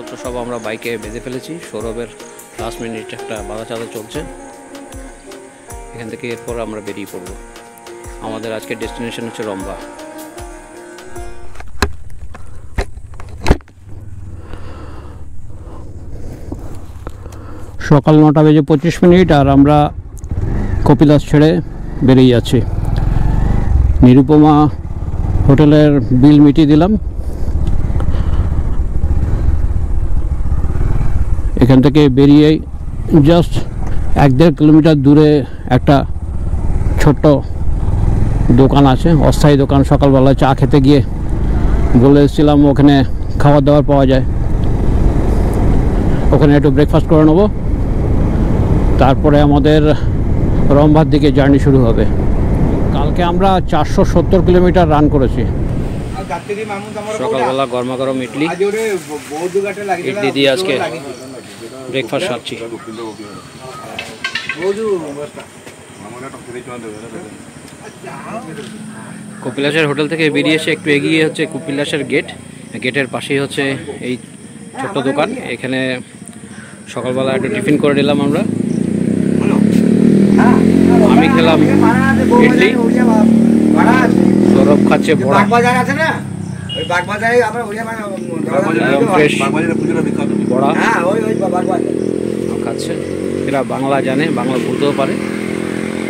জিনিসপত্র সব আমরা বাইকে বেঁধে ফেলেছি। সৌরভের লাস্ট মিনিট একটা বাধা চাঁদা চলছে, এখান থেকে এরপর আমরা বেরিয়ে পড়ব। আমাদের আজকের ডেস্টিনেশন হচ্ছে রম্বা। সকাল 9:25 আর আমরা কপিলাস ছেড়ে বেরিয়ে যাচ্ছি। নিরুপমা হোটেলের বিল মিটিয়ে দিলাম। এখান থেকে বেরিয়ে জাস্ট 1-1.5 কিলোমিটার দূরে একটা ছোট্ট দোকান আছে, অস্থায়ী দোকান। সকালবেলা চা খেতে গিয়ে বলে এসেছিলাম ওখানে খাবার দাবার পাওয়া যায়, ওখানে একটু ব্রেকফাস্ট করে নেবো, তারপরে আমাদের রম্বার দিকে জার্নি শুরু হবে। কালকে আমরা 470 কিলোমিটার রান করেছি। সকালবেলা গরমা গরম ইডলি দিয়ে আজকে ব্রেকফাস্ট সারছি। কপিলাসের হোটেল থেকে বেরিয়ে এসে একটু এগিয়ে হচ্ছে কপিলাসের গেটের পাশেই হচ্ছে এই ছোট্ট দোকান। এখানে সকালবেলা একটু টিফিন করে নিলাম আমরা। আমি খেলাম ইডলি, সৌরভ খাচ্ছে বড়া, বড়া খাচ্ছে। এরা বাংলা জানে, বাংলা বলতেও পারে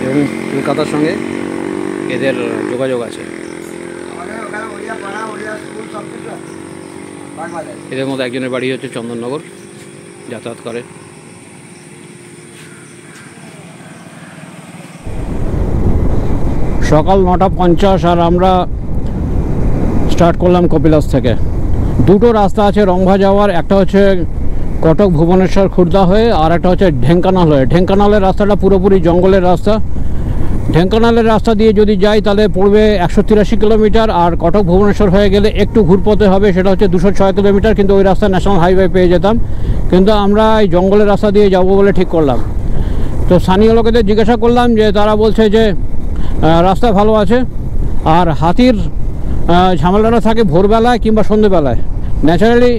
এবং কলকাতার সঙ্গে এদের যোগাযোগ আছে। এদের মধ্যে একজনের বাড়ি হচ্ছে চন্দননগর, যাতায়াত করে। সকাল 9:50 আর আমরা স্টার্ট করলাম কপিলাস থেকে। দুটো রাস্তা আছে রম্ভা যাওয়ার, একটা হচ্ছে কটক ভুবনেশ্বর খুর্দা হয়ে, আর একটা হচ্ছে ঢেঙ্কানাল হয়ে। ঢেঙ্কানালের রাস্তাটা পুরোপুরি জঙ্গলের রাস্তা। ঢেঙ্কানালের রাস্তা দিয়ে যদি যাই তাহলে পড়বে 183 কিলোমিটার, আর কটক ভুবনেশ্বর হয়ে গেলে একটু ঘুরপথে হবে, সেটা হচ্ছে 206 কিলোমিটার। কিন্তু ওই রাস্তা ন্যাশনাল হাইওয়ে পেয়ে যেতাম, কিন্তু আমরা এই জঙ্গলের রাস্তা দিয়ে যাব বলে ঠিক করলাম। তো স্থানীয় লোকেদের জিজ্ঞাসা করলাম, যে তারা বলছে যে রাস্তা ভালো আছে, আর হাতির ঝামেলাটা থাকে ভোরবেলায় কিংবা সন্ধ্যেবেলায়। ন্যাচারালি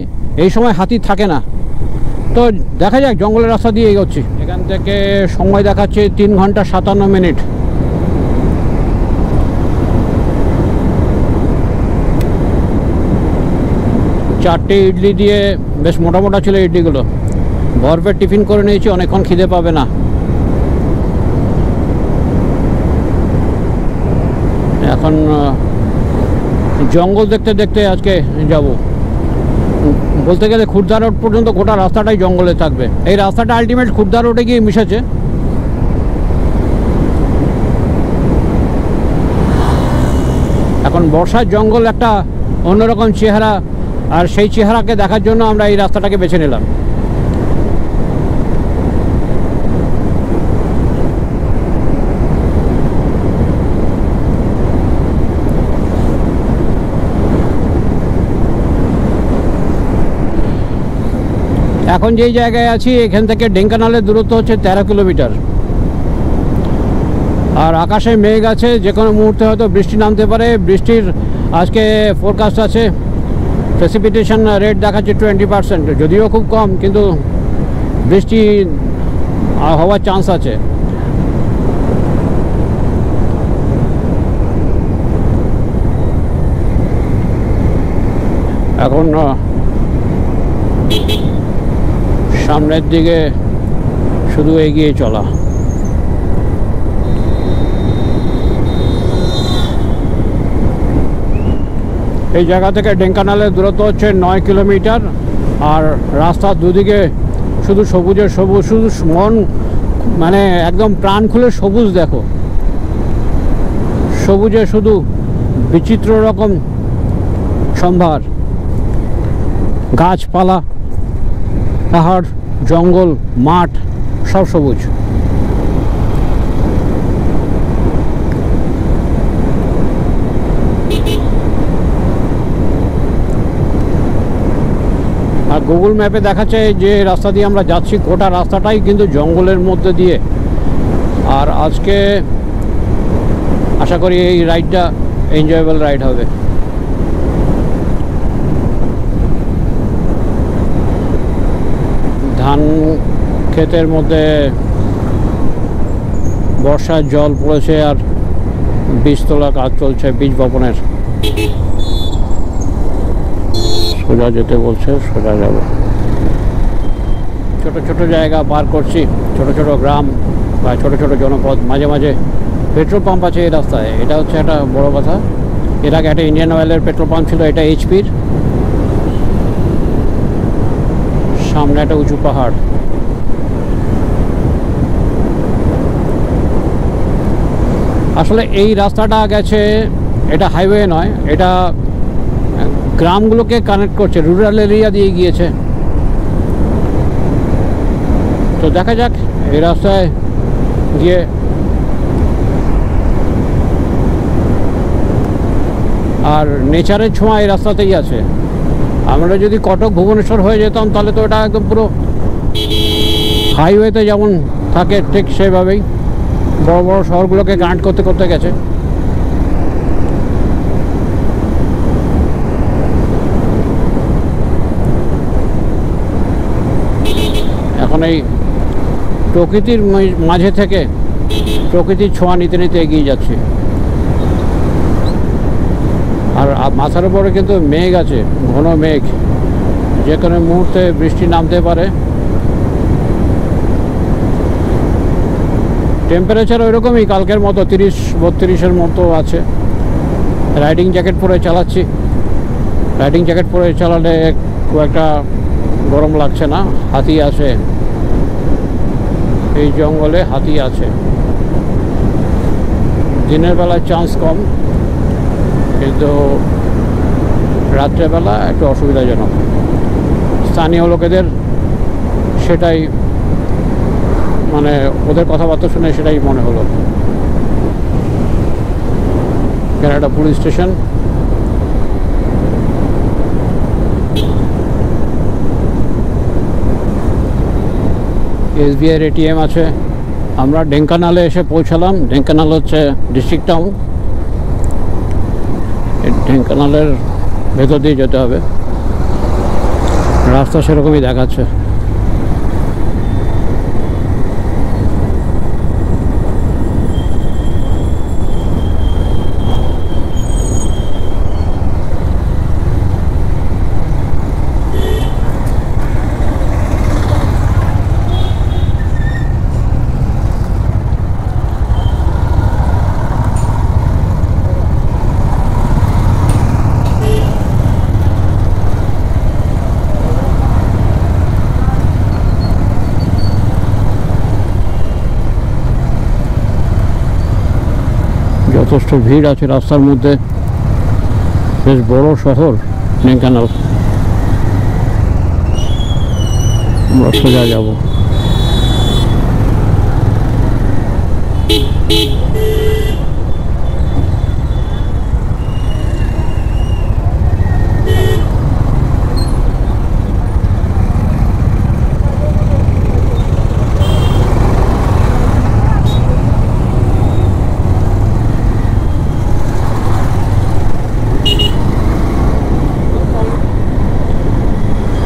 এই সময় হাতি থাকে না। তো দেখা যাক, জঙ্গলের রাস্তা দিয়ে এগোচ্ছি। এখান থেকে সময় দেখাচ্ছে 3 ঘন্টা 57 মিনিট। চারটে ইডলি দিয়ে বেশ মোটা মোটা ছিল ইডলিগুলো। ভরপেট টিফিন করে নিয়েছি, অনেকক্ষণ খিদে পাবে না। এখন জঙ্গল দেখতে দেখতে আজকে যাব। বলতে গেলে খুর্দা রোড পর্যন্ত গোটা রাস্তাটাই জঙ্গলে থাকবে। এই রাস্তাটা আলটিমেট খুর্দা রোডে গিয়ে মিশেছে। এখন বর্ষার জঙ্গল একটা অন্যরকম চেহারা, আর সেই চেহারাকে দেখার জন্য আমরা এই রাস্তাটাকে বেছে নিলাম। এখন যেই জায়গায় আছি এখান থেকে ঢেঙ্কানালের দূরত্ব হচ্ছে 13 কিলোমিটার। আর আকাশে মেঘ আছে, যে কোনো মুহূর্তে হয়তো বৃষ্টি নামতে পারে। বৃষ্টির আজকে ফোরকাস্ট আছে, প্রেসিপিটেশন রেট দেখাচ্ছে 20%, যদিও খুব কম, কিন্তু বৃষ্টি হওয়ার চান্স আছে। এখন সামনের দিকে শুধু এগিয়ে চলা। এই জায়গা থেকে ঢেঙ্কানালের দূরত্ব হচ্ছে 9 কিলোমিটার। আর রাস্তার দুদিকে শুধু সবুজের সবুজ, শুধু মন মানে একদম প্রাণ খুলে সবুজ দেখো। সবুজে শুধু বিচিত্র রকম সম্ভার, গাছপালা, পাহাড়, জঙ্গল, মাঠ, সব সবুজ। আর গুগল ম্যাপে দেখাচ্ছে যে রাস্তা দিয়ে আমরা যাচ্ছি, গোটা রাস্তাটাই কিন্তু জঙ্গলের মধ্যে দিয়ে। আর আজকে আশা করি এই রাইডটা এনজয়েবল রাইড হবে। ক্ষেতের মধ্যে বর্ষার জল পড়েছে আর বীজ তোলা কাজ চলছে, বীজ বপনের। সোজা যেতে বলছে, সোজা যাব। ছোট ছোট জায়গা পার করছি, ছোট ছোট গ্রাম বা ছোট ছোট জনপদ, মাঝে মাঝে পেট্রোল পাম্প আছে এই রাস্তায়, এটা হচ্ছে একটা বড় কথা। এর আগে একটা ইন্ডিয়ান অয়েলের পেট্রোল পাম্প ছিল, এটা এইচপির। সামনে একটা উঁচু পাহাড়। আসলে এই রাস্তাটা গেছে, এটা হাইওয়ে নয়, এটা গ্রামগুলোকে কানেক্ট করছে, রুরাল এরিয়া দিয়ে গিয়েছে। তো দেখা যাক এই রাস্তায় গিয়ে আর নেচারের ছোঁয়া এই রাস্তাতেই আছে। আমরা যদি কটক ভুবনেশ্বর হয়ে যেতাম তাহলে তো এটা একদম পুরো হাইওয়েতে যেমন থাকে ঠিক সেভাবেই বড় বড় শহরগুলোকে কানেক্ট করতে করতে গেছে। এখন এই প্রকৃতির মাঝে থেকে প্রকৃতির ছোঁয়া নিতে নিতে এগিয়ে যাচ্ছে। আর মাথার উপরে কিন্তু মেঘ আছে, ঘন মেঘ, যে কোনো মুহূর্তে বৃষ্টি নামতে পারে। টেম্পারেচার ওইরকমই কালকের মতো, 30-32-এর মতো আছে। রাইডিং জ্যাকেট পরে চালাচ্ছি, রাইডিং জ্যাকেট পরে চালালে খুব একটা গরম লাগছে না। হাতি আছে এই জঙ্গলে, হাতি আছে। দিনের বেলায় চান্স কম, কিন্তু রাত্রেবেলা একটু অসুবিধাজনক। স্থানীয় লোকেদের সেটাই, মানে ওদের কথাবার্তা শুনে সেটাই মনে হলো। এখানে একটা পুলিশ স্টেশন, এসবিআইয়ের এটিএম আছে। আমরা ঢেঙ্কানালে এসে পৌঁছালাম। ঢেঙ্কানাল হচ্ছে ডিস্ট্রিক্ট টাউন। ঢেঙ্কানালের ভেতর দিয়ে যেতে হবে, রাস্তা সেরকমই দেখাচ্ছে। যথেষ্ট ভিড় আছে রাস্তার মধ্যে, বেশ বড় শহর ঢেঙ্কানাল। আমরা সোজা যাব।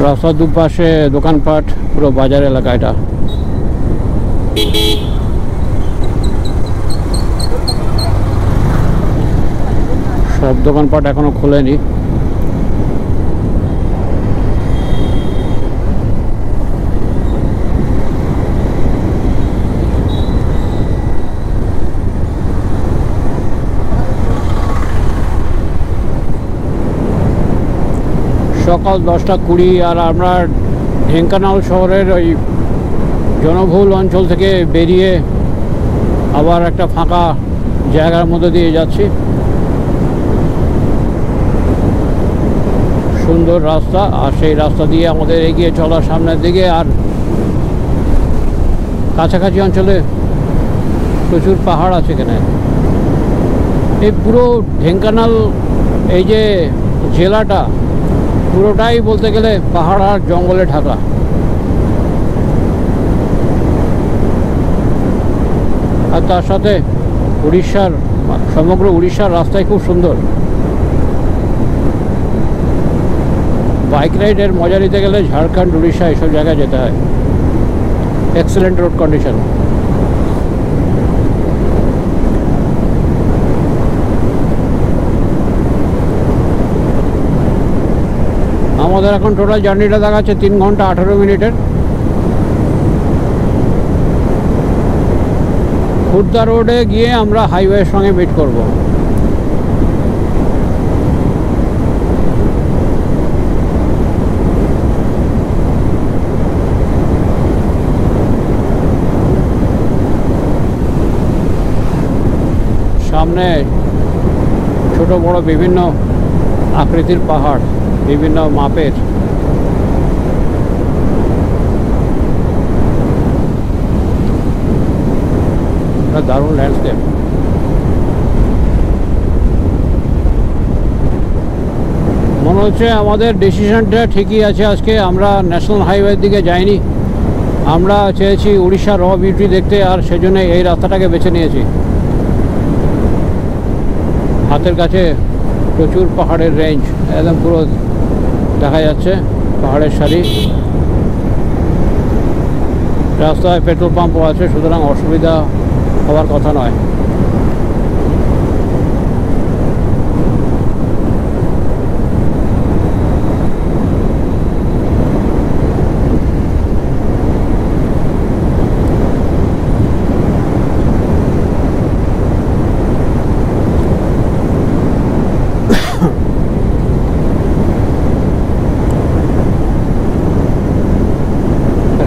রাস্তার দুপাশে দোকানপাট, পুরো বাজার এলাকা এটা। সব দোকানপাট এখনো খোলেনি। সকাল 10:20 আর আমরা ঢেঙ্কানাল শহরের ওই জনবহুল অঞ্চল থেকে বেরিয়ে আবার একটা ফাঁকা জায়গার মধ্যে দিয়ে যাচ্ছি। সুন্দর রাস্তা, আর সেই রাস্তা দিয়ে আমাদের এগিয়ে চলার সামনের দিকে। আর কাছাকাছি অঞ্চলে প্রচুর পাহাড় আছে এখানে। এই পুরো ঢেঙ্কানাল এই যে জেলাটা পুরোটাই বলতে গেলে পাহাড় আর জঙ্গলে ঢাকা। আর তার সাথে উড়িষ্যার, সমগ্র উড়িষ্যার রাস্তায় খুব সুন্দর। বাইক রাইডের মজা নিতে গেলে ঝাড়খণ্ড, উড়িষ্যা এইসব জায়গায় যেতে হয়। Excellent road condition. আমাদের এখন টোটাল জার্নিটা দেখাচ্ছে 3 ঘন্টা 18 মিনিটের। খুর্দা রোডে গিয়ে আমরা হাইওয়ের সঙ্গে মিট করব। সামনে ছোট বড় বিভিন্ন আকৃতির পাহাড়, বিভিন্ন মাপের। দারুণ ল্যান্ডস্কেপ। মনে হচ্ছে আমাদের ডিসিশনটা ঠিকই আছে। আজকে আমরা ন্যাশনাল হাইওয়ের দিকে যাইনি, আমরা চেয়েছি উড়িষ্যা র বিউটি দেখতে, আর সেজন্য এই রাস্তাটাকে বেছে নিয়েছি। হাতের কাছে প্রচুর পাহাড়ের রেঞ্জ, একদম পুরো দেখা যাচ্ছে পাহাড়ের সারি। রাস্তায় পেট্রোল পাম্পও আছে, সুতরাং অসুবিধা হওয়ার কথা নয়।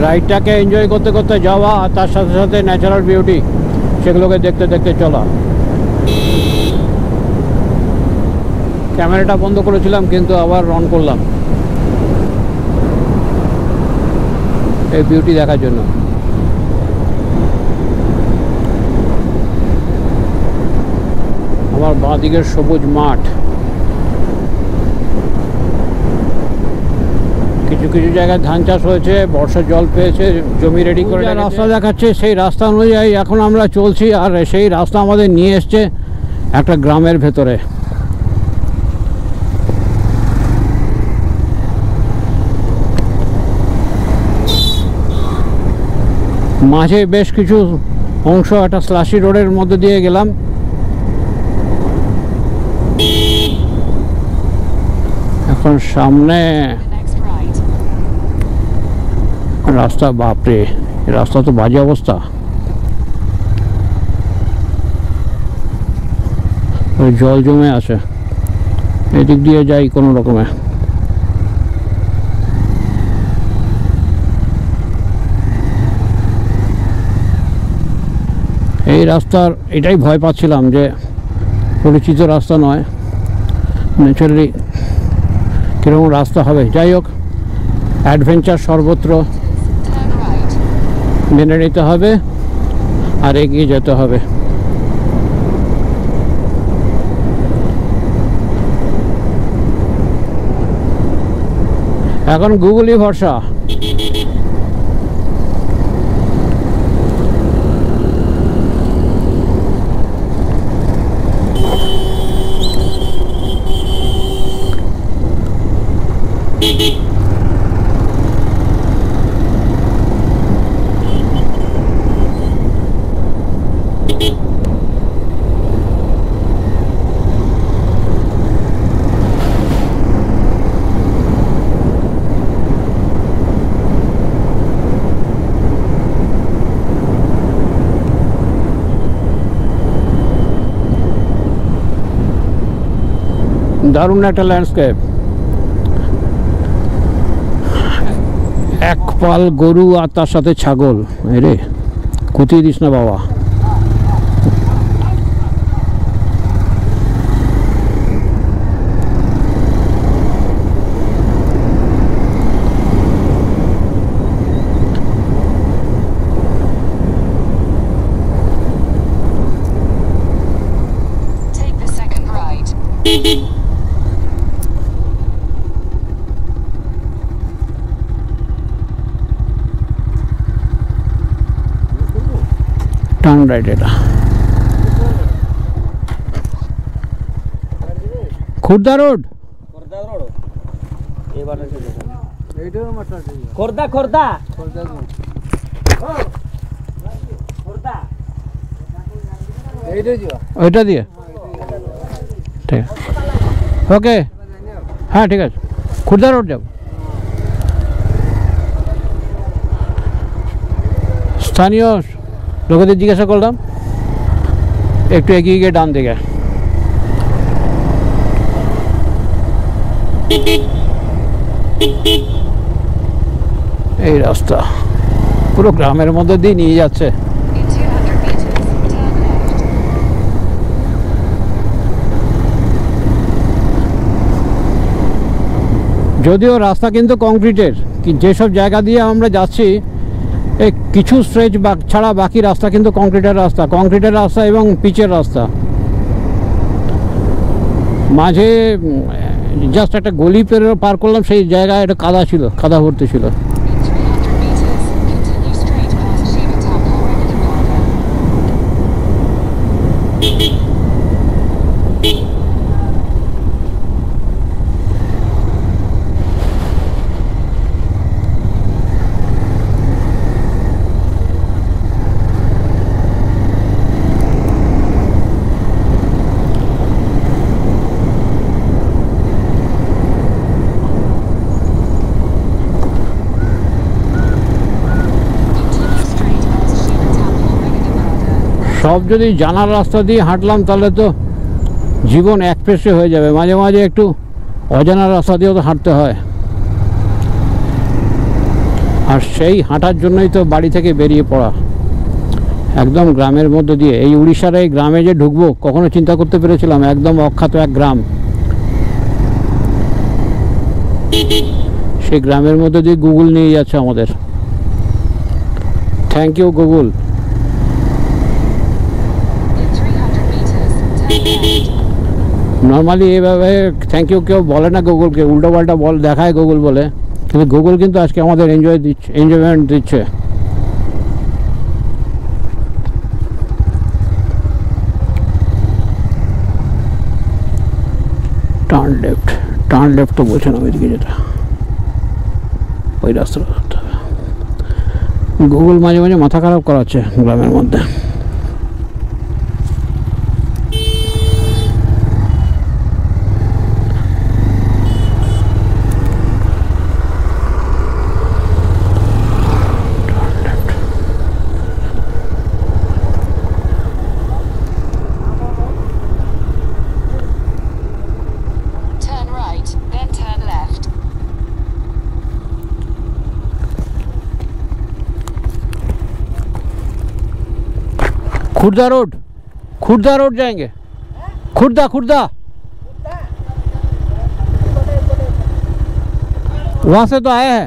রাইডটাকে এনজয় করতে করতে যাওয়া, আর তার সাথে সাথে ন্যাচারাল বিউটি সেগুলোকে দেখতে দেখতে চলা। ক্যামেরাটা বন্ধ করেছিলাম কিন্তু আবার অন করলাম এই বিউটি দেখার জন্য। আমার বাঁ দিকের সবুজ মাঠ, কিছু কিছু জায়গায় ধান চাষ হয়েছে, বর্ষার জল পেয়েছে, জমি রেডি করে রাস্তা দেখাচ্ছে। সেই রাস্তা অনুযায়ী এখন আমরা চলছি, আর সেই রাস্তা আমাদের নিয়ে এসছে একটা গ্রামের ভেতরে। মাঝে বেশ কিছু অংশ একটা স্লাশি রোডের মধ্যে দিয়ে গেলাম। এখন সামনে রাস্তা, বাপরে রাস্তা তো বাজে অবস্থা। ওই জল জমে আছে, এদিক দিয়ে যাই কোনো রকমে। এই রাস্তার এটাই ভয় পাচ্ছিলাম যে পরিচিত রাস্তা নয়, ন্যাচারালি কীরকম রাস্তা হবে। যাই হোক, অ্যাডভেঞ্চার সর্বত্র, মেনে নিতে হবে আর এগিয়ে যেতে হবে। এখন গুগলই ভরসা। দারুণ একটা ল্যান্ডস্কেপ। এক পাল গরু আর তার সাথে ছাগল। রে কুতিয়ে দিস না বাবা। Turn right. এটা খুর্দা রোড, খোর্দা খোর্দা ওইটা দিয়ে ঠিক আছে ওকে হ্যাঁ ঠিক আছে খুর্দা রোড যাব স্থানীয় লোকেদের জিজ্ঞাসা করলাম একটু এগিয়ে গিয়ে ডান দিকে এই রাস্তা পুরো গ্রামের মধ্যে দিয়ে নিয়ে যাচ্ছে যদিও রাস্তা কিন্তু কংক্রিটের যেসব জায়গা দিয়ে আমরা যাচ্ছি এই কিছু স্ট্রেচ ছাড়া বাকি রাস্তা কিন্তু কংক্রিটের রাস্তা এবং পিচের রাস্তা মাঝে জাস্ট একটা গলি পার করলাম সেই জায়গায় একটা কাদা ভর্তি ছিল সব যদি জানার রাস্তা দিয়ে হাঁটলাম তাহলে তো জীবন এক পেশে হয়ে যাবে মাঝে মাঝে একটু অজানা রাস্তা দিয়েও তো হাঁটতে হয় আর সেই হাঁটার জন্যই তো বাড়ি থেকে বেরিয়ে পড়া একদম গ্রামের মধ্যে দিয়ে এই উড়িষ্যার এই গ্রামে যে ঢুকবো কখনো চিন্তা করতে পেরেছিলাম একদম অখ্যাত এক গ্রাম সেই গ্রামের মধ্যে দিয়ে গুগল নিয়ে যাচ্ছে আমাদের থ্যাংক ইউ গুগল নর্মালি এইভাবে থ্যাংক ইউ কেউ বলে না গুগলকে উল্টো পাল্টা দেখায় গুগল বলে কিন্তু গুগল কিন্তু আজকে আমাদের এনজয়মেন্ট দিচ্ছে টার্ন লেফট তো বলছে না ওইদিকে যেটা ওই রাস্তাটা গুগল মাঝে মাঝে মাথা খারাপ করাচ্ছে গ্রামের মধ্যে खुर्दा रोड जाएंगे खुर्दा वहां से तो आए हैं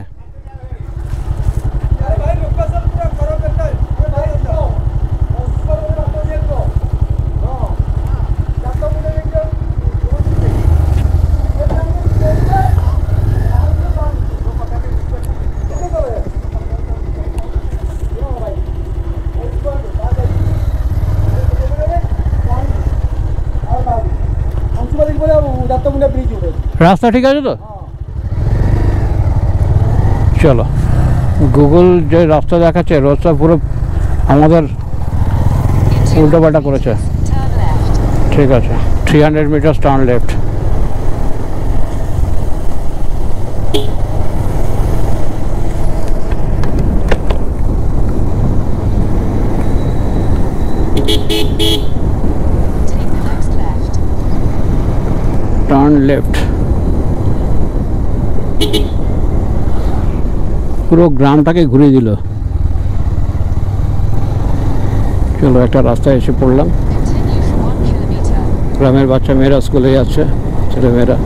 রাস্তা ঠিক আছে তো চলো গুগল যে রাস্তা দেখাচ্ছে রাস্তা পুরো আমাদের উল্টোপাল্টা করেছে ঠিক আছে 300 metre turn left turn left পুরো গ্রামটাকে ঘুরিয়ে দিল চলো একটা রাস্তায় এসে পড়লাম গ্রামের বাচ্চা মেয়েরা স্কুলে যাচ্ছে ছেলে মেয়েরা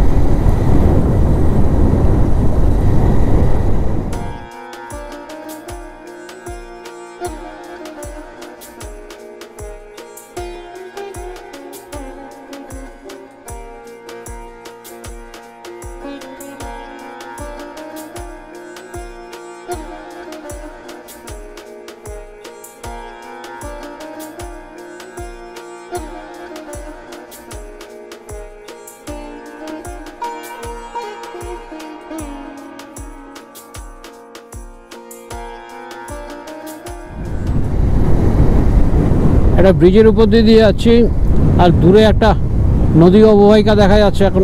একটা ব্রিজের উপর দিয়ে যাচ্ছি, আর দূরে একটা নদী অববাহিকা দেখা যাচ্ছে। এখন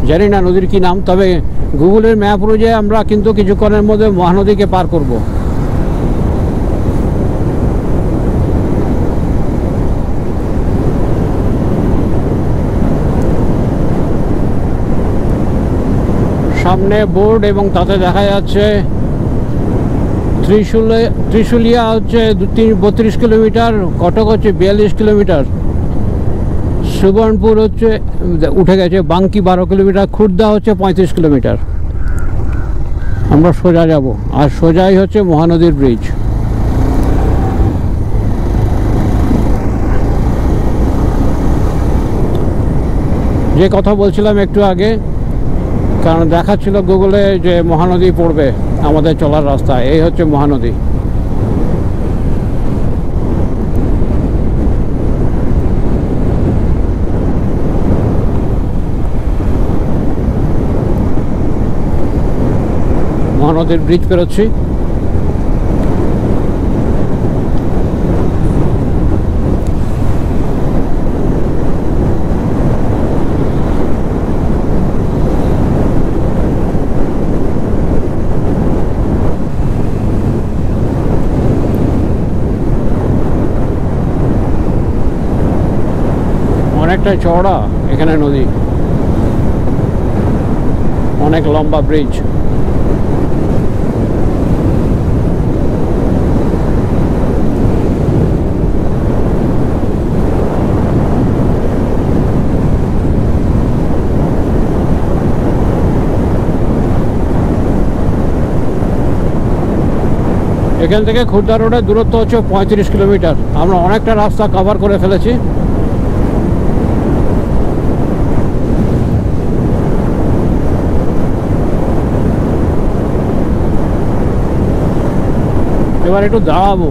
জানি না নদীর কি নাম, তবে গুগলের ম্যাপ অনুযায়ী আমরা কিন্তু কিছুক্ষণের মধ্যে মহানদীকে পার করব। সামনে বোর্ড এবং তাতে দেখা যাচ্ছে ত্রিশুলিয়া হচ্ছে 32 কিলোমিটার, কটক হচ্ছে 42 কিলোমিটার, সুবর্ণপুর হচ্ছে উঠে গেছে বাঙ্কি 12 কিলোমিটার, খুর্দা হচ্ছে 35 কিলোমিটার। আমরা সোজা যাব, আর সোজাই হচ্ছে মহানদীর ব্রিজ। যে কথা বলছিলাম একটু আগে, কারণ দেখাচ্ছিল গুগলে যে মহানদী পড়বে আমাদের চলার রাস্তায়, এই হচ্ছে মহানদী। মহানদীর ব্রিজ পেরোচ্ছি। অনেকটা চওড়া এখানে নদী, অনেক লম্বা ব্রিজ। এখান থেকে খুর্দা রোডের দূরত্ব হচ্ছে 35 কিলোমিটার। আমরা অনেকটা রাস্তা কভার করে ফেলেছি। এবার একটু দাঁড়াবো।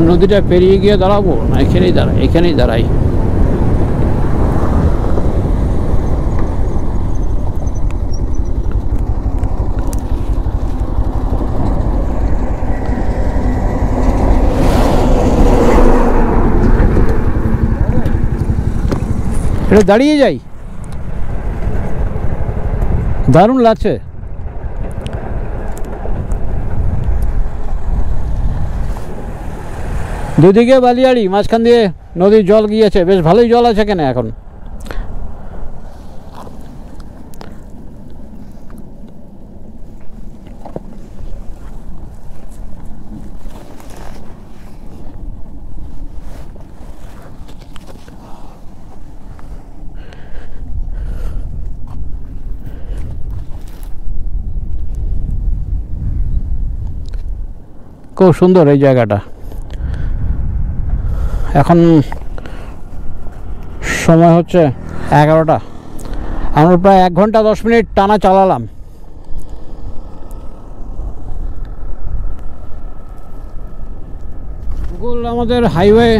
নদীটা পেরিয়ে গিয়ে দাঁড়াবো না এখানেই দাঁড়াই। এটা দাঁড়িয়ে যাই, দারুণ লাগছে। দুদিকে বালিয়াড়ি, মাঝখান দিয়ে নদীর জল গিয়েছে, বেশ ভালোই জল আছে কেন এখন। খুব সুন্দর এই জায়গাটা। এখন সময় হচ্ছে 11টা। আমরা প্রায় 1 ঘন্টা 10 মিনিট টানা চালালাম। গুগল আমাদের হাইওয়ে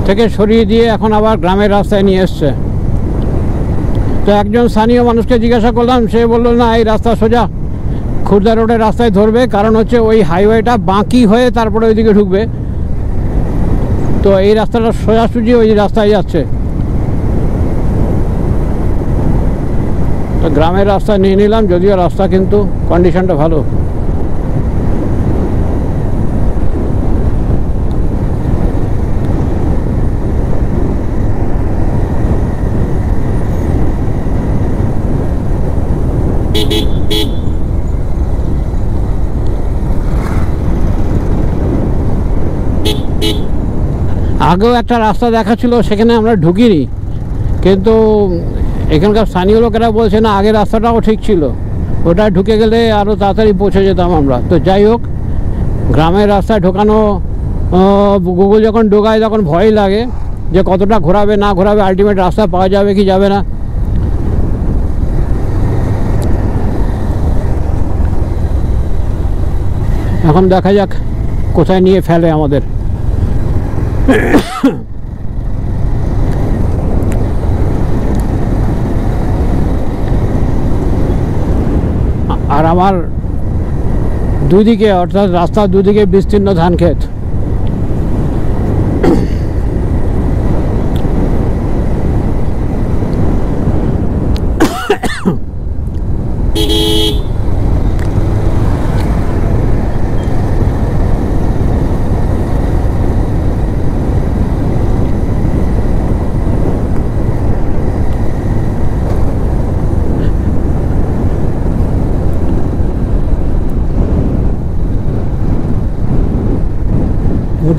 থেকে সরিয়ে দিয়ে এখন আবার গ্রামের রাস্তায় নিয়ে এসছে। তো একজন স্থানীয় মানুষকে জিজ্ঞাসা করলাম, সে বললো না, এই রাস্তা সোজা খুর্দা রোডের রাস্তায় ধরবে, কারণ হচ্ছে ওই হাইওয়েটা বাঁকি হয়ে তারপরে ওইদিকে ঢুকবে। তো এই রাস্তাটা সোজাসুজি ওই রাস্তায় যাচ্ছে। তো গ্রামের রাস্তা নিয়ে নিলাম, যদিও রাস্তা কিন্তু কন্ডিশনটা ভালো। আগেও একটা রাস্তা দেখাচ্ছিল, সেখানে আমরা ঢুকিনি, কিন্তু এখানকার স্থানীয় লোকেরা বলছে না, আগের রাস্তাটাও ঠিক ছিল, ওটা ঢুকে গেলে আরও তাড়াতাড়ি পৌঁছে যেতাম আমরা। তো যাই হোক, গ্রামের রাস্তায় ঢোকানো গুগল যখন ঢোকায় তখন ভয় লাগে যে কতটা ঘোরাবে না ঘোরাবে, আলটিমেট রাস্তা পাওয়া যাবে কি যাবে না। এখন দেখা যাক কোথায় নিয়ে ফেলে আমাদের। আর আমার দুই দিকে, অর্থাৎ রাস্তার দুদিকে বিস্তীর্ণ ধান ক্ষেত।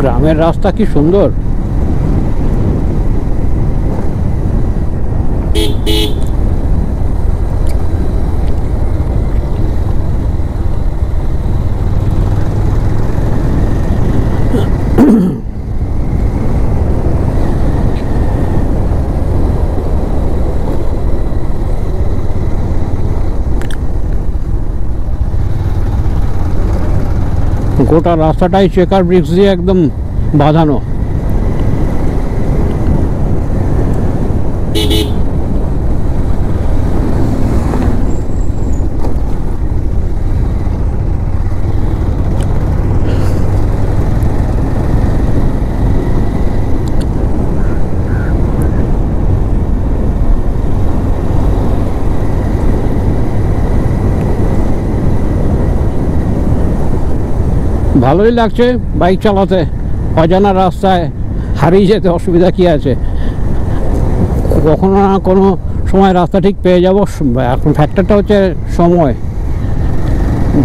গ্রামের রাস্তা কি সুন্দর। গোটা রাস্তাটাই চেকার ব্রিক্স দিয়ে একদম বাঁধানো। ভালোই লাগছে বাইক চালাতে, অজানা রাস্তায় হারিয়ে যেতে অসুবিধা কি আছে, কখনো না কোনো সময় রাস্তা ঠিক পেয়ে যাব। এখন ফ্যাক্টরটা হচ্ছে সময়,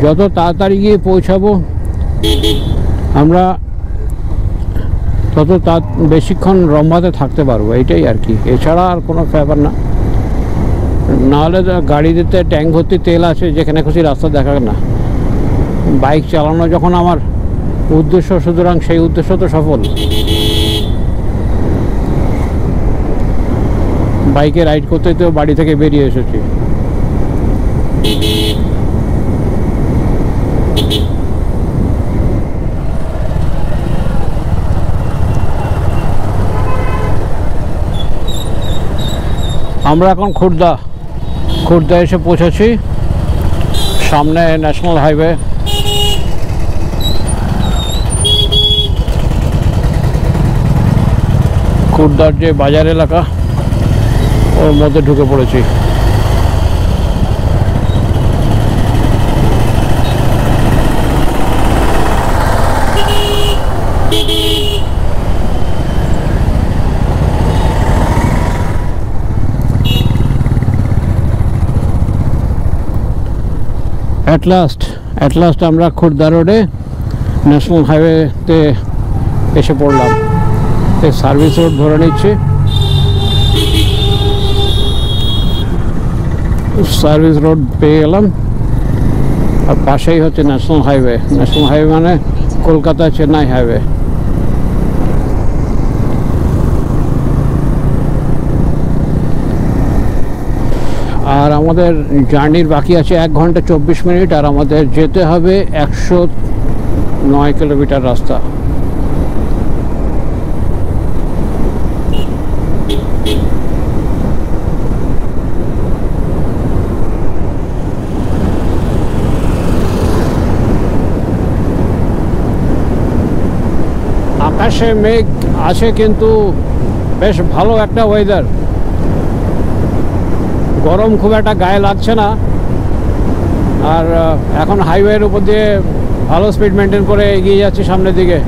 যত তাড়াতাড়ি গিয়ে পৌঁছাবো আমরা তত বেশিক্ষণ রম্বাতে থাকতে পারবো, এইটাই আর কি, এছাড়া আর কোনো ব্যাপার না। নাহলে গাড়িতে ট্যাঙ্ক ভর্তি তেল আছে, যেখানে খুশি রাস্তা দেখা না। বাইক চালানো যখন আমার উদ্দেশ্য, সুতরাং সেই উদ্দেশ্য তো সফল। বাইকে রাইড করতে তো বাড়ি থেকে বেরিয়ে এসেছি। আমরা এখন খুর্দা এসে পৌঁছেছি। সামনে ন্যাশনাল হাইওয়ে, খুর্দার যে বাজার এলাকা ওর মধ্যে ঢুকে পড়েছি। অ্যাট লাস্ট আমরা খুর্দা রোডে ন্যাশনাল হাইওয়েতে এসে পড়লাম। এই সার্ভিস রোড ধরে নিচ্ছি, সার্ভিস রোড পেয়ে গেলাম। আর পাশেই হচ্ছে ন্যাশনাল হাইওয়ে। ন্যাশনাল হাইওয়ে মানে কলকাতা চেন্নাই হাইওয়ে। আর আমাদের জার্নির বাকি আছে 1 ঘন্টা 24 মিনিট, আর আমাদের যেতে হবে 109 কিলোমিটার রাস্তা। আকাশে মেঘ আছে, কিন্তু বেশ ভালো একটা ওয়েদার, গরম খুব একটা গায়ে লাগছে না। আর এখন হাইওয়ের উপর দিয়ে ভালো স্পিড মেনটেন করে এগিয়ে যাচ্ছি সামনের দিকে।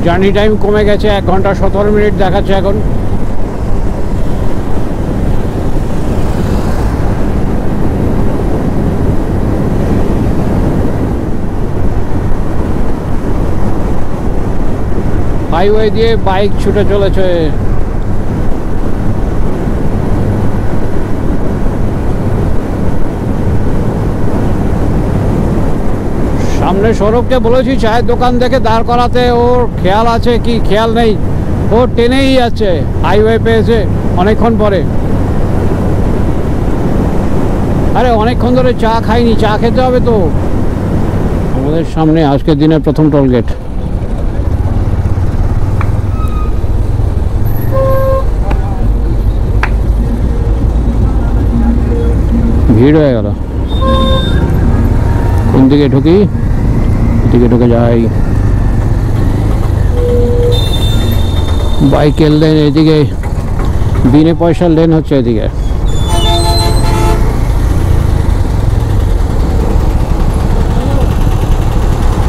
জার্নি টাইম কমে গেছে, 1 ঘন্টা 17 মিনিট দেখাচ্ছে এখন। হাইওয়ে দিয়ে বাইক ছুটে চলেছে। সামনে সড়ককে বলেছি চায়ের দোকান দেখে দাঁড় করাতে, ওর খেয়াল আছে কি খেয়াল নেই, ও টেনেই যাচ্ছে। হাইওয়ে পেয়েছে অনেকক্ষণ পরে। আরে অনেকক্ষণ ধরে চা খাইনি, চা খেতে হবে তো। আমাদের সামনে আজকের দিনের প্রথম টোলগেট। ভিড় হয়ে গেল। কোন দিকে ঢুকি? এদিকে ঢুকে যাই। বাইকের লেন এদিকে, বিনে পয়সার লেন হচ্ছে এদিকে।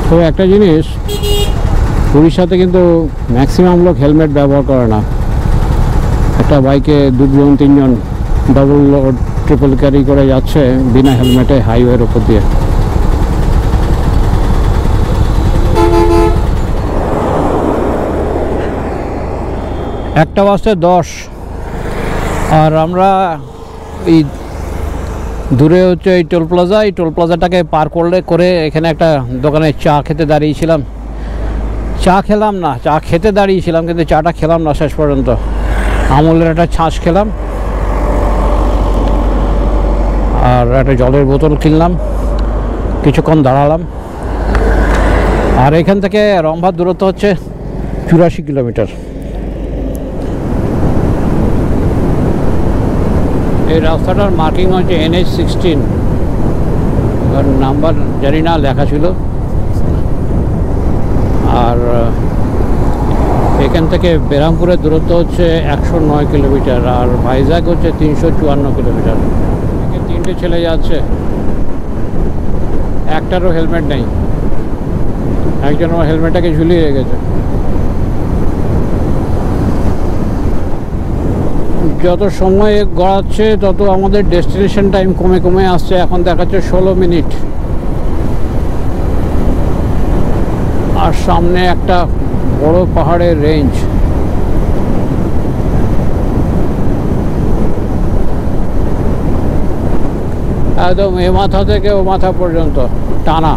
তো একটা জিনিস, উড়িষ্যাতে কিন্তু ম্যাক্সিমাম লোক হেলমেট ব্যবহার করে না। একটা বাইকে 2জন 3জন ডাবল ট্রিপল ক্যারি করে যাচ্ছে বিনা হেলমেটে হাইওয়ের উপর দিয়ে। একটা বাজতে 10, আর আমরা এই দূরে হচ্ছে এই টোল প্লাজা, এই টোল প্লাজাটাকে পার করে এখানে একটা দোকানে চা খেতে দাঁড়িয়েছিলাম। চা খেলাম না, চা খেতে দাঁড়িয়েছিলাম কিন্তু চাটা খেলাম না শেষ পর্যন্ত। আমুলের একটা ছাঁচ খেলাম আর একটা জলের বোতল কিনলাম, কিছুক্ষণ দাঁড়ালাম। আর এখান থেকে রম্ভার দূরত্ব হচ্ছে 84 কিলোমিটার। এই রাস্তাটার মার্কিং হচ্ছে NH16, নাম্বার জানি না, লেখা ছিল। আর এখান থেকে বেরামপুরের দূরত্ব হচ্ছে 109 কিলোমিটার, আর ভাইজাগ হচ্ছে 354 কিলোমিটার। এখানে 3টে ছেলে যাচ্ছে, একটারও হেলমেট নেই। একজন আমার হেলমেটটাকে ঝুলিয়ে রেখেছে। যত সময় গড়াচ্ছে তত আমাদের ডেস্টিনেশন টাইম কমে কমে আসছে। এখন দেখাচ্ছে 16 মিনিট। আর সামনে একটা বড় পাহাড়ের রেঞ্জ। একদম এ মাথা থেকে ও মাথা পর্যন্ত টানা।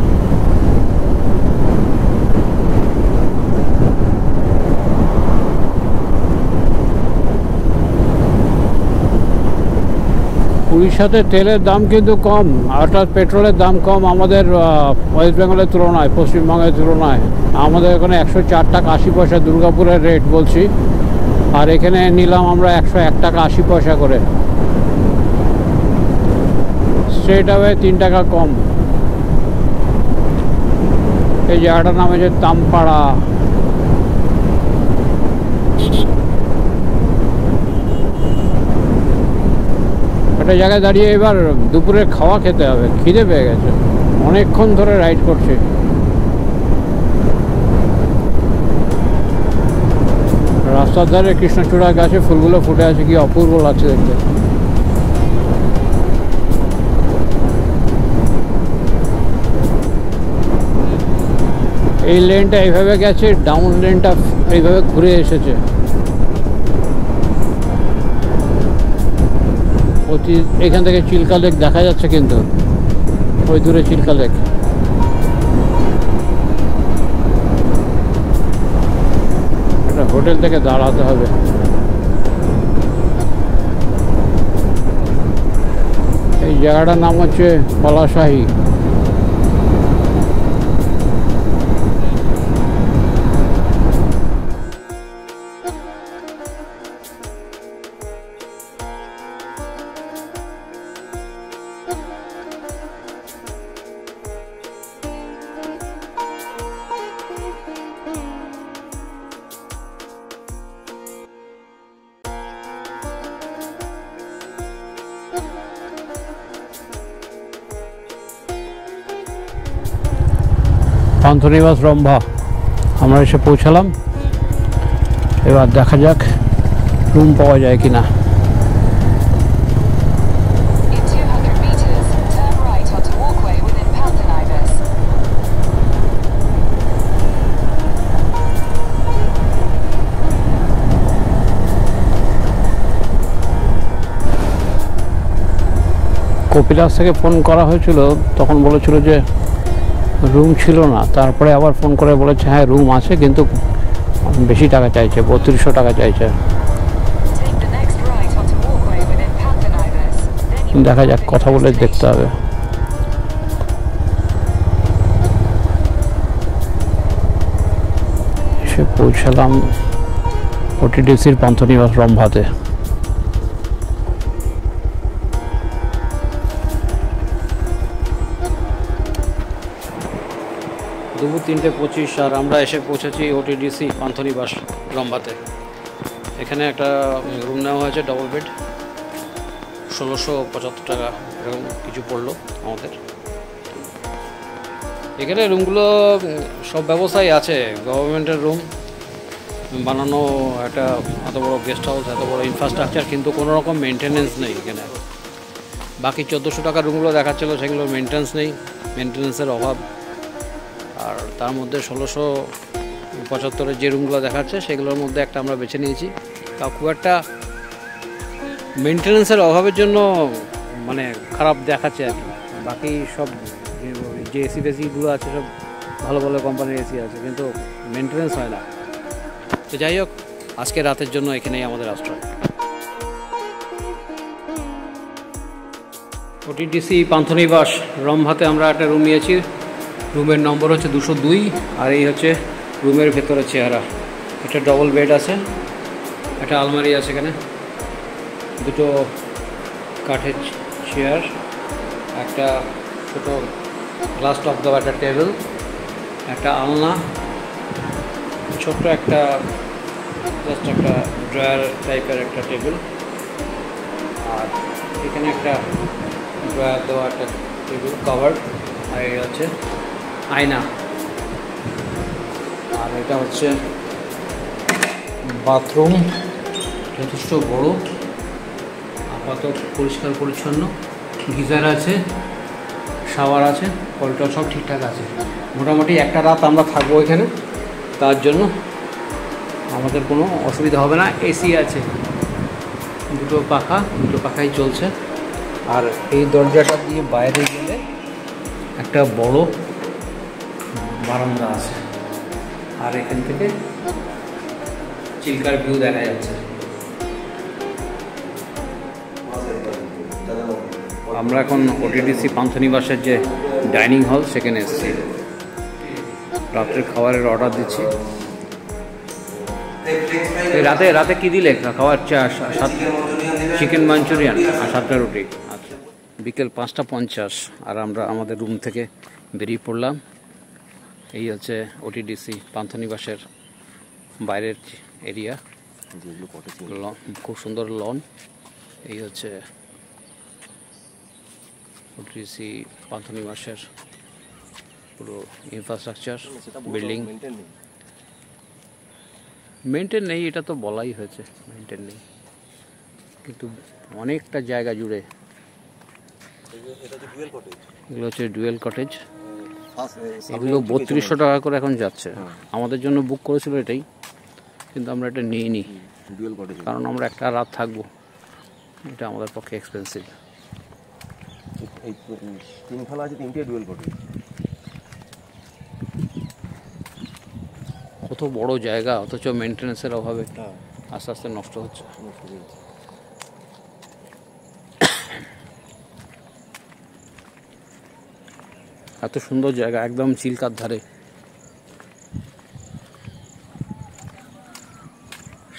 উড়িষ্যাতে তেলের দাম কিন্তু কম, অর্থাৎ পেট্রোলের দাম কম আমাদের ওয়েস্ট বেঙ্গলের তুলনায়, পশ্চিমবঙ্গের তুলনায়। আমাদের এখানে 104 টাকা 80 পয়সা দুর্গাপুরের রেট বলছি, আর এখানে নিলাম আমরা 101 টাকা 80 পয়সা করে। স্ট্রেট অ্যাওয়ে 3 টাকা কম। এই জায়গাটার নাম হচ্ছে তামপাড়া। একটা জায়গায় দাঁড়িয়ে এবার দুপুরের খাওয়া খেতে হবে, খিদে পেয়ে গেছে, অনেকক্ষণ ধরে রাইড করছি। রাস্তার ধারে কৃষ্ণচূড়া গাছে ফুলগুলো ফুটে আছে, কি অপূর্ব লাগছে দেখতে। এই লেনটা এইভাবে গেছে, ডাউন লেনটা এইভাবে ঘুরে এসেছে। এখান থেকে চিল্কা লেক দেখা যাচ্ছে, কিন্তু ওই দূরে চিল্কা লেক। একটা হোটেল থেকে দাঁড়াতে হবে। এই জায়গাটার নাম হচ্ছে পলাশাহী। পান্থনিবাস রম্ভা আমরা এসে পৌঁছালাম। এবার দেখা যাক রুম পাওয়া যায় কিনা। কপিলাস থেকে ফোন করা হয়েছিল, তখন বলেছিল যে রুম ছিল না। তারপরে আবার ফোন করে বলেছে হ্যাঁ রুম আছে, কিন্তু বেশি টাকা চাইছে, 3200 টাকা চাইছে। দেখা যাক, কথা বলে দেখতে হবে। এসে পৌঁছালাম ওটিডিসির পান্থনিবাস রম্ভাতে। দুপুর 3:25 আর আমরা এসে পৌঁছেছি ওটিডিসি পান্থনিবাস রম্ভাতে। এখানে একটা রুম নেওয়া হয়েছে, ডবল বেড, 1675 টাকা এরকম কিছু পড়লো আমাদের। এখানে রুমগুলো সব ব্যবস্থাই আছে, গভর্নমেন্টের রুম বানানো, একটা এত বড় গেস্ট হাউস, এত বড় ইনফ্রাস্ট্রাকচার, কিন্তু কোনো রকম মেনটেনেন্স নেই এখানে। বাকি 1400 টাকার রুমগুলো দেখাচ্ছিলো সেগুলো মেনটেন্যান্সের অভাব। আর তার মধ্যে 1675-এর যে রুমগুলো দেখাচ্ছে সেগুলোর মধ্যে একটা আমরা বেছে নিয়েছি। তা খুব একটা মেনটেন্যান্সের অভাবের জন্য মানে খারাপ দেখাচ্ছে আর কি। বাকি সব যে এসি ফেসিগুলো আছে সব ভালো ভালো কোম্পানির এসি আছে, কিন্তু মেনটেন্যান্স হয় না। তো যাই হোক, আজকে রাতের জন্য এখানেই আমাদের আশ্রয়। ওটিডিসি পান্থনিবাস রম্ভাতে আমরা একটা রুম নিয়েছি। রুমের নম্বর হচ্ছে 202, আর এই হচ্ছে রুমের ভেতরে চেহারা। এটা ডবল বেড আছে, একটা আলমারি আছে এখানে, দুটো কাঠের চেয়ার, একটা ছোটো গ্লাস টপ দেওয়া একটা টেবিল, একটা আলনা, ছোট্ট একটা জাস্ট একটা ড্রয়ার টাইপের একটা টেবিল, আর এখানে একটা ড্রয়ার দেওয়া একটা টেবিল কভার, আর এই হচ্ছে আয়না, আর এটা হচ্ছে বাথরুম, যথেষ্ট বড়, আপাতত পরিষ্কার পরিচ্ছন্ন, গিজার আছে, শাওয়ার আছে, কলটা সব ঠিকঠাক আছে। মোটামুটি একটা রাত আমরা থাকবো এখানে, তার জন্য আমাদের কোনো অসুবিধা হবে না। এসি আছে, দুটো পাখাই চলছে। আর এই দরজাটা দিয়ে বাইরে গেলে একটা বড় বারান্দা আছে, আর এখান থেকে চিল্কার ভিউ দেখা যাচ্ছে। আমরা এখন ওটিডিসি পান্থনিবাসের যে ডাইনিং হল সেখানে এসেছি, রাত্রের খাবারের অর্ডার দিচ্ছি। রাতে কি দিলে খাওয়ার? চিকেন মাঞ্চুরিয়ান আর 7টা রুটি। আচ্ছা, বিকেল 5:50 আর আমরা আমাদের রুম থেকে বেরিয়ে পড়লাম। এই হচ্ছে ওটিডিসি পান্থনিবাসের বাইরের এরিয়া, খুব সুন্দর লন। এই হচ্ছে ওটিডিসি পান্থনিবাসের পুরো ইনফ্রাস্ট্রাকচার, বিল্ডিং। মেনটেন নেই, এটা তো বলাই হয়েছে, মেনটেন নেই, কিন্তু অনেকটা জায়গা জুড়ে। এগুলো হচ্ছে ডুয়েল কটেজ, এগুলো 3200 টাকা করে এখন যাচ্ছে। আমাদের জন্য বুক করেছিল এটাই, কিন্তু আমরা এটা নিইনি, কারণ আমরা একটা রাত থাকবো, এটা আমাদের পক্ষে এক্সপেন্সিভ। এই 3 আছে, 3টে ডুয়েল কটেজ। কত বড় জায়গা, অথচ মেনটেন্যান্সের অভাবে আস্তে আস্তে নষ্ট হচ্ছে। এত সুন্দর জায়গা, একদম চিল্কার ধারে,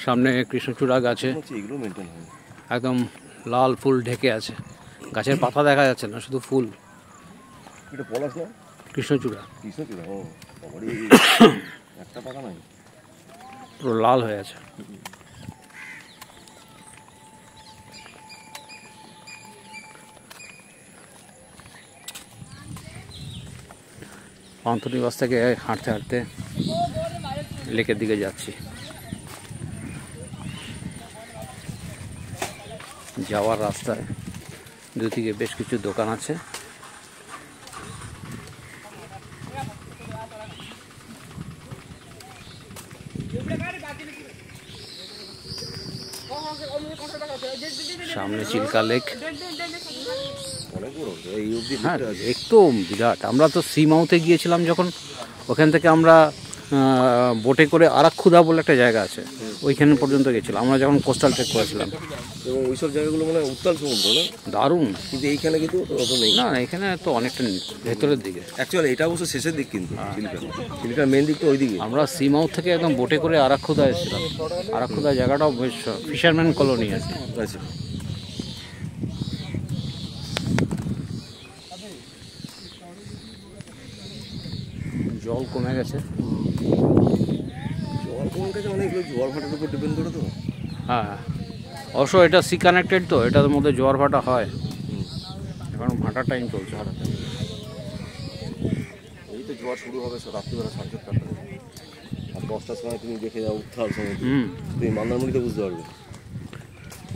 সামনে কৃষ্ণচূড়া গাছে একদম লাল ফুল ঢেকে আছে, গাছের পাতা দেখা যাচ্ছে না, শুধু ফুল। কৃষ্ণচূড়া পুরো লাল হয়ে আছে। পান্থনিবাস থেকে হাঁটতে হাঁটতে লেকের দিকে যাচ্ছি। যাওয়ার রাস্তায় দুদিকে বেশ কিছু দোকান আছে। সামনে চিল্কা লেক, হ্যাঁ লেক তো বিরাট। আমরা তো সি মাউথে গিয়েছিলাম যখন, ওখান থেকে আমরা বোটে করে আরাক্ষুদা বলে একটা জায়গা আছে, ওইখানে পর্যন্ত গেছিলাম আমরা যখন কোস্টাল ট্রেক করেছিলাম। এবং ওইসব জায়গাগুলো মানে উত্তাল সমুদ্র না, দারুণ। কিন্তু এইখানে কিন্তু অত নেই। না, এখানে তো অনেকটা ভেতরের দিকে। অ্যাকচুয়ালি এটা অবশ্য শেষের দিক, কিন্তু চিল্কার মেন দিক তো ওই দিকে। আমরা সি মাউথ থেকে একদম বোটে করে আরাক্ষুদা এসেছিলাম। আরাক্ষুদা জায়গাটাও বেশ ফিশারম্যান কলোনি আছে। আচ্ছা, জল কমে গেছে। জল কমে গেছে মানে এগুলো জোয়ার ভাটার উপর ডিপেন্ড করে তো। হ্যাঁ, অবশ্য এটা সি কানেক্টেড তো, এটার মধ্যে জোয়ার ভাটা হয়। এখন ভাটার টাইম চলছে। এই তো জোয়ার শুরু হবে রাত্রিবেলা 7:30 আর 10টার সময় তুমি দেখে যাও উত্থাল সময়, তুমি মন্দারমণিতে বুঝতে পারবে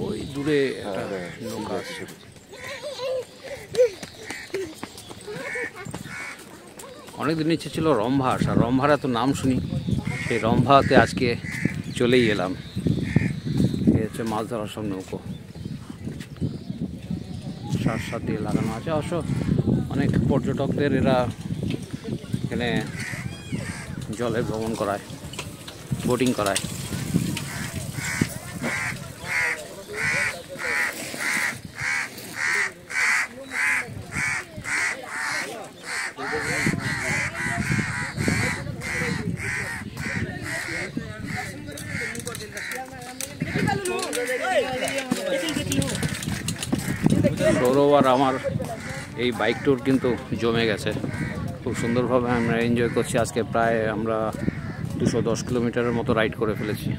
ওই দূরে একটা নৌকা আছে। অনেকদিন ইচ্ছে ছিল রম্ভা আসার, রম্ভার এত নাম শুনি, সেই রম্ভাতে আজকে চলেই এলাম। এই হচ্ছে মাছ ধরার সব নৌকো, সার দিয়ে লাগানো আছে। অবশ্য অনেক পর্যটকদের এরা এখানে জলে ভ্রমণ করায়, বোটিং করায়। সৌরভ আর আমার এই বাইক ট্যুর কিন্তু জমে গেছে, খুব সুন্দরভাবে আমরা এনজয় করছি। আজকে প্রায় আমরা 210 কিলোমিটারের মতো রাইড করে ফেলেছি।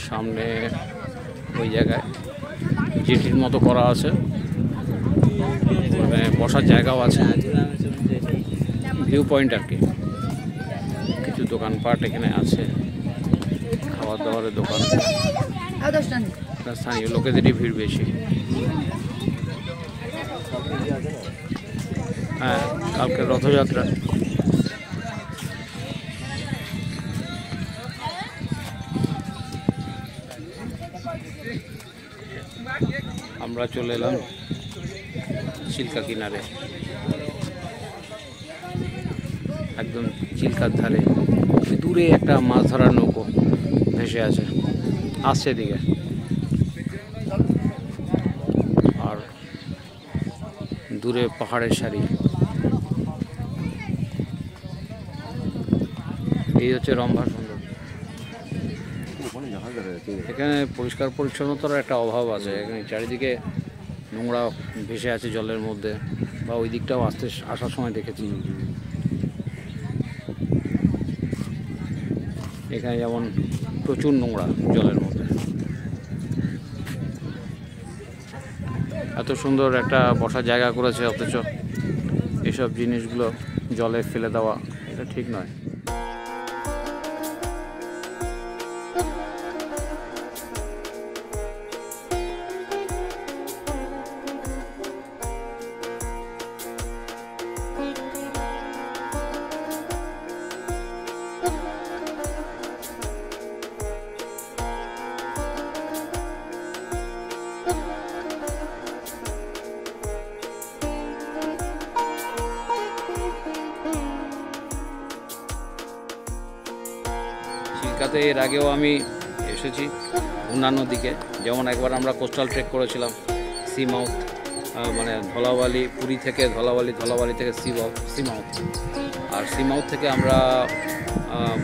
সামনে ওই জায়গায় জেটির মতো করা আছে, মানে বসার জায়গাও আছে, ভিউ পয়েন্ট আর কি। কিছু দোকানপাট এখানে আছে, খাবার দাবারের দোকান। স্থানীয় লোকেদেরই ভিড় বেশি। হ্যাঁ, কালকে রথযাত্রা। আমরা চলে এলাম চিল্কা কিনারে, একদম চিল্কার ধারে। দূরে একটা মাছ ধরার নৌকো ভেসে আছে, আসছে দিকে। আর দূরে পাহাড়ের সারি। এই হচ্ছে রম্ভা সুন্দর। এখানে পরিষ্কার পরিচ্ছন্নতার একটা অভাব আছে, এখানে চারিদিকে নোংরা ভেসে আছে জলের মধ্যে, বা ওই দিকটাও আসার সময় দেখেছি। এখানে যেমন প্রচুর নোংরা জলের মধ্যে। এত সুন্দর একটা বসার জায়গা করেছে, অথচ এসব জিনিসগুলো জলে ফেলে দেওয়া এটা ঠিক নয়। চিল্কাতে এর আগেও আমি এসেছি অন্যান্য দিকে, যেমন একবার আমরা কোস্টাল ট্রেক করেছিলাম সি মাউথ, মানে ধলাবালি, পুরী থেকে ধলাবালি, ধলাবালি থেকে সি মাউথ। আর সি মাউথ থেকে আমরা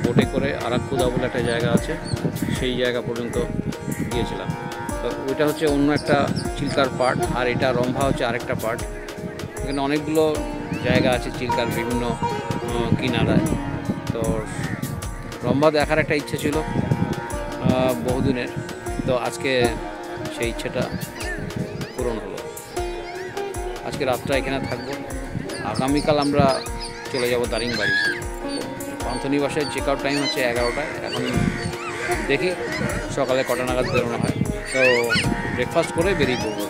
বোটে করে আরাকুদা বলে একটা জায়গা আছে, সেই জায়গা পর্যন্ত গিয়েছিলাম। তো ওইটা হচ্ছে অন্য একটা চিল্কার পার্ট, আর এটা রম্ভা হচ্ছে আরেকটা পার্ট। এখানে অনেকগুলো জায়গা আছে চিল্কার বিভিন্ন কিনারায়। তো রম্ভা দেখার একটা ইচ্ছে ছিল বহুদিনের, তো আজকে সেই ইচ্ছেটা পূরণ হলো। আজকে রাতটা এখানে থাকবো, আগামীকাল আমরা চলে যাব দারিংবাড়ি। পান্থনিবাসের চেক আউট টাইম হচ্ছে 11টায়। এখন দেখি সকালে কটা নাগাদ বেরোনো হয়, তো ব্রেকফাস্ট করে বেরিয়ে পড়বো।